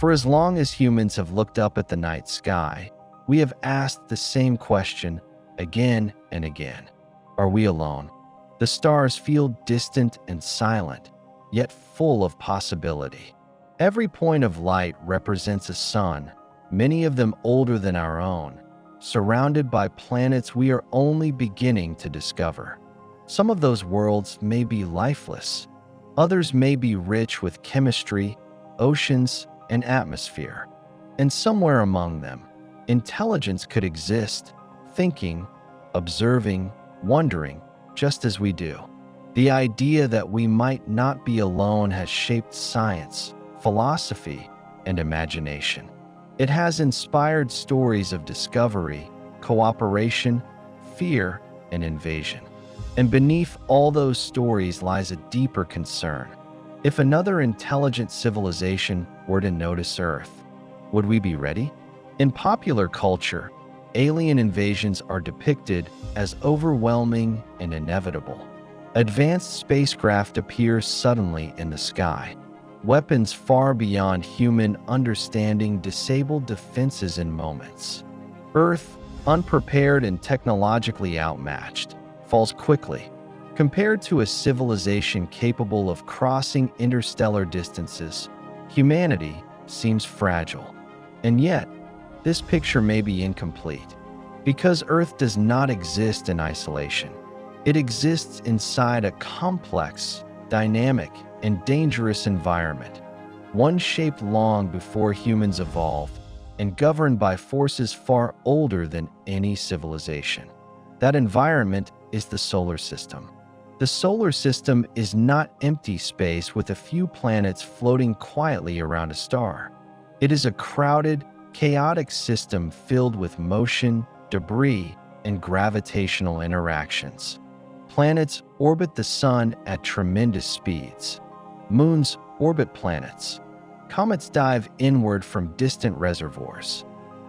For as long as humans have looked up at the night sky, we have asked the same question again and again. Are we alone? The stars feel distant and silent, yet full of possibility. Every point of light represents a sun, many of them older than our own, surrounded by planets we are only beginning to discover. Some of those worlds may be lifeless. Others may be rich with chemistry, oceans, and atmosphere. And somewhere among them, intelligence could exist, thinking, observing, wondering, just as we do. The idea that we might not be alone has shaped science, philosophy, and imagination. It has inspired stories of discovery, cooperation, fear, and invasion. And beneath all those stories lies a deeper concern. If another intelligent civilization were to notice Earth, would we be ready? In popular culture, alien invasions are depicted as overwhelming and inevitable. Advanced spacecraft appear suddenly in the sky. Weapons far beyond human understanding disable defenses in moments. Earth, unprepared and technologically outmatched, falls quickly. Compared to a civilization capable of crossing interstellar distances, humanity seems fragile. And yet, this picture may be incomplete, because Earth does not exist in isolation. It exists inside a complex, dynamic, and dangerous environment, one shaped long before humans evolved and governed by forces far older than any civilization. That environment is the solar system. The solar system is not empty space with a few planets floating quietly around a star. It is a crowded, chaotic system filled with motion, debris, and gravitational interactions. Planets orbit the sun at tremendous speeds. Moons orbit planets. Comets dive inward from distant reservoirs.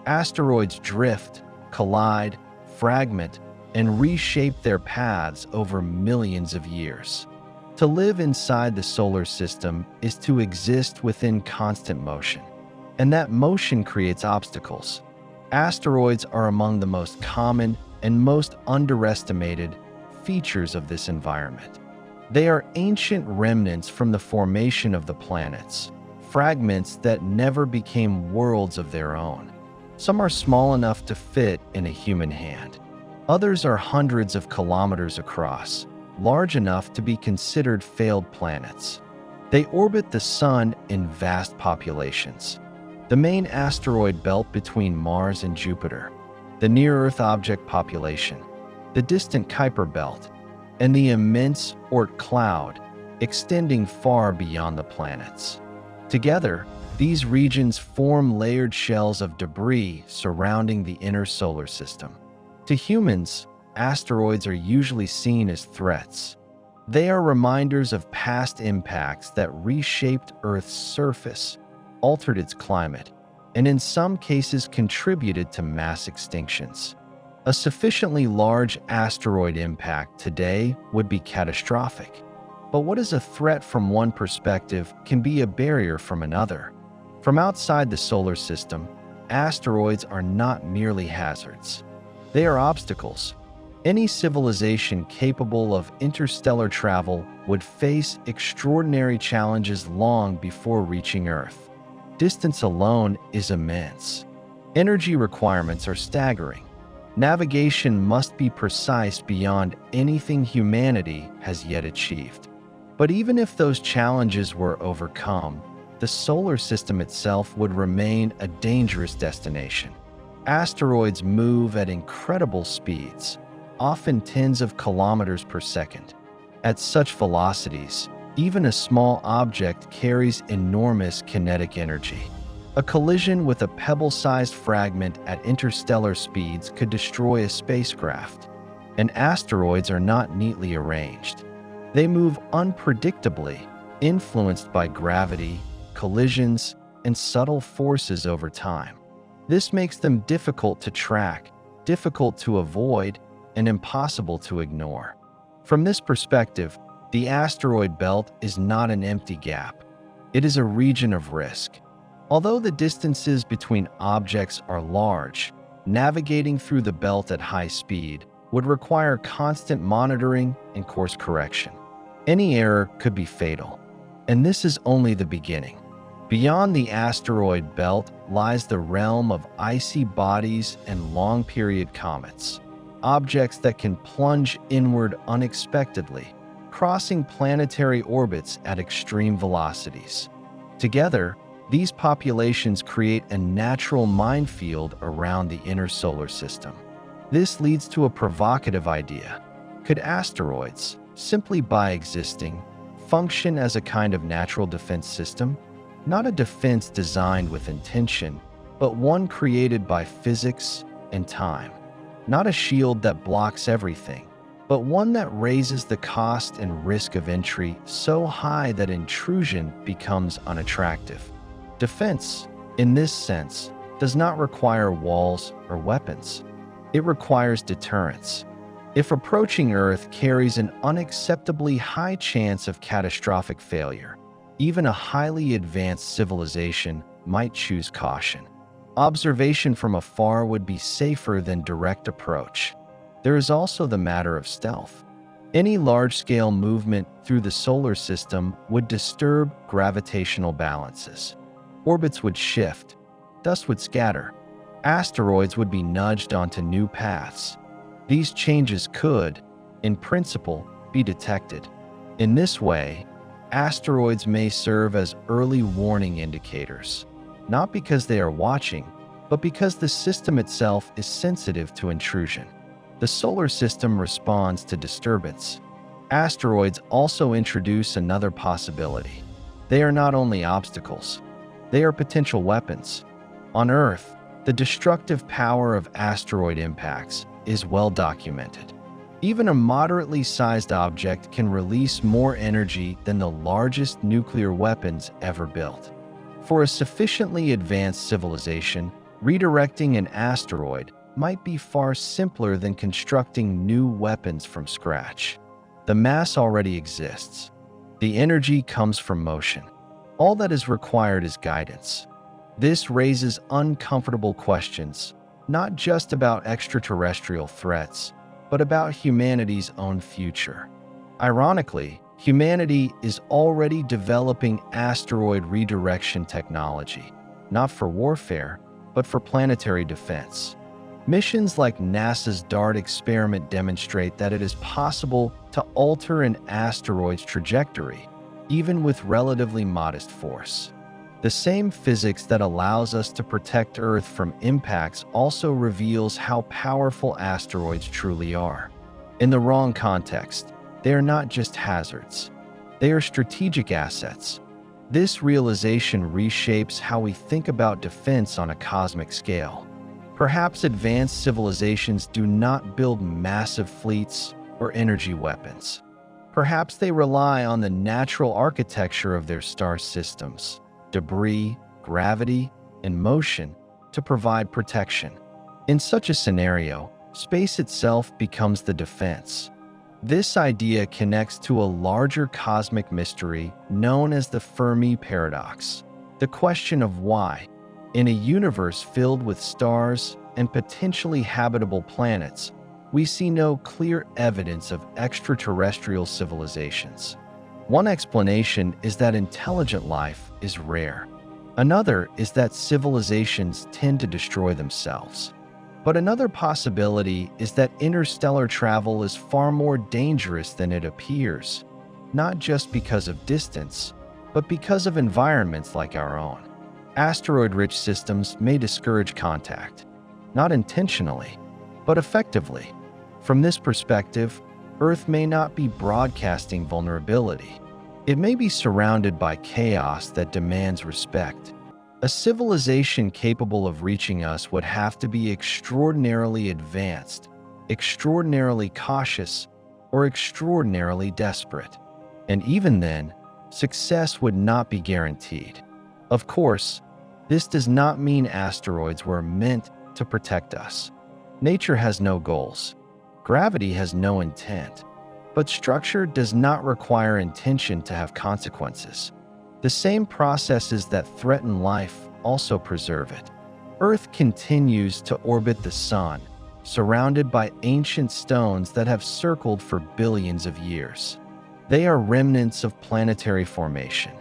Asteroids drift, collide, fragment, and reshape their paths over millions of years. To live inside the solar system is to exist within constant motion, and that motion creates obstacles. Asteroids are among the most common and most underestimated features of this environment. They are ancient remnants from the formation of the planets, fragments that never became worlds of their own. Some are small enough to fit in a human hand. Others are hundreds of kilometers across, large enough to be considered failed planets. They orbit the sun in vast populations. The main asteroid belt between Mars and Jupiter, the near-Earth object population, the distant Kuiper belt, and the immense Oort cloud extending far beyond the planets. Together, these regions form layered shells of debris surrounding the inner solar system. To humans, asteroids are usually seen as threats. They are reminders of past impacts that reshaped Earth's surface, altered its climate, and in some cases contributed to mass extinctions. A sufficiently large asteroid impact today would be catastrophic. But what is a threat from one perspective can be a barrier from another. From outside the solar system, asteroids are not merely hazards. They are obstacles. Any civilization capable of interstellar travel would face extraordinary challenges long before reaching Earth. Distance alone is immense. Energy requirements are staggering. Navigation must be precise beyond anything humanity has yet achieved. But even if those challenges were overcome, the solar system itself would remain a dangerous destination. Asteroids move at incredible speeds, often tens of kilometers per second. At such velocities, even a small object carries enormous kinetic energy. A collision with a pebble-sized fragment at interstellar speeds could destroy a spacecraft. And asteroids are not neatly arranged. They move unpredictably, influenced by gravity, collisions, and subtle forces over time. This makes them difficult to track, difficult to avoid, and impossible to ignore. From this perspective, the asteroid belt is not an empty gap. It is a region of risk. Although the distances between objects are large, navigating through the belt at high speed would require constant monitoring and course correction. Any error could be fatal. And this is only the beginning. Beyond the asteroid belt lies the realm of icy bodies and long-period comets, objects that can plunge inward unexpectedly, crossing planetary orbits at extreme velocities. Together, these populations create a natural minefield around the inner solar system. This leads to a provocative idea. Could asteroids, simply by existing, function as a kind of natural defense system? Not a defense designed with intention, but one created by physics and time. Not a shield that blocks everything, but one that raises the cost and risk of entry so high that intrusion becomes unattractive. Defense, in this sense, does not require walls or weapons. It requires deterrence. If approaching Earth carries an unacceptably high chance of catastrophic failure, even a highly advanced civilization might choose caution. Observation from afar would be safer than direct approach. There is also the matter of stealth. Any large-scale movement through the solar system would disturb gravitational balances. Orbits would shift, dust would scatter, asteroids would be nudged onto new paths. These changes could, in principle, be detected. In this way, asteroids may serve as early warning indicators, not because they are watching, but because the system itself is sensitive to intrusion. The solar system responds to disturbance. Asteroids also introduce another possibility. They are not only obstacles, they are potential weapons. On Earth, the destructive power of asteroid impacts is well documented. Even a moderately sized object can release more energy than the largest nuclear weapons ever built. For a sufficiently advanced civilization, redirecting an asteroid might be far simpler than constructing new weapons from scratch. The mass already exists. The energy comes from motion. All that is required is guidance. This raises uncomfortable questions, not just about extraterrestrial threats, but about humanity's own future. Ironically, humanity is already developing asteroid redirection technology, not for warfare, but for planetary defense. Missions like NASA's DART experiment demonstrate that it is possible to alter an asteroid's trajectory, even with relatively modest force. The same physics that allows us to protect Earth from impacts also reveals how powerful asteroids truly are. In the wrong context, they are not just hazards. They are strategic assets. This realization reshapes how we think about defense on a cosmic scale. Perhaps advanced civilizations do not build massive fleets or energy weapons. Perhaps they rely on the natural architecture of their star systems, debris, gravity, and motion to provide protection. In such a scenario, space itself becomes the defense. This idea connects to a larger cosmic mystery known as the Fermi paradox, the question of why, in a universe filled with stars and potentially habitable planets, we see no clear evidence of extraterrestrial civilizations. One explanation is that intelligent life is rare. Another is that civilizations tend to destroy themselves. But another possibility is that interstellar travel is far more dangerous than it appears, not just because of distance, but because of environments like our own. Asteroid-rich systems may discourage contact, not intentionally, but effectively. From this perspective, Earth may not be broadcasting vulnerability. It may be surrounded by chaos that demands respect. A civilization capable of reaching us would have to be extraordinarily advanced, extraordinarily cautious, or extraordinarily desperate. And even then, success would not be guaranteed. Of course, this does not mean asteroids were meant to protect us. Nature has no goals. Gravity has no intent. But structure does not require intention to have consequences. The same processes that threaten life also preserve it. Earth continues to orbit the sun, surrounded by ancient stones that have circled for billions of years. They are remnants of planetary formation,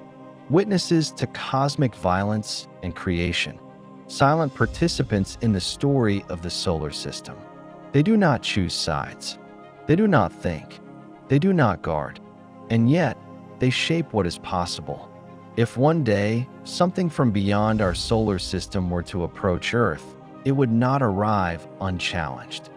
witnesses to cosmic violence and creation, silent participants in the story of the solar system. They do not choose sides. They do not think. They do not guard. And yet, they shape what is possible. If one day something from beyond our solar system were to approach Earth, it would not arrive unchallenged.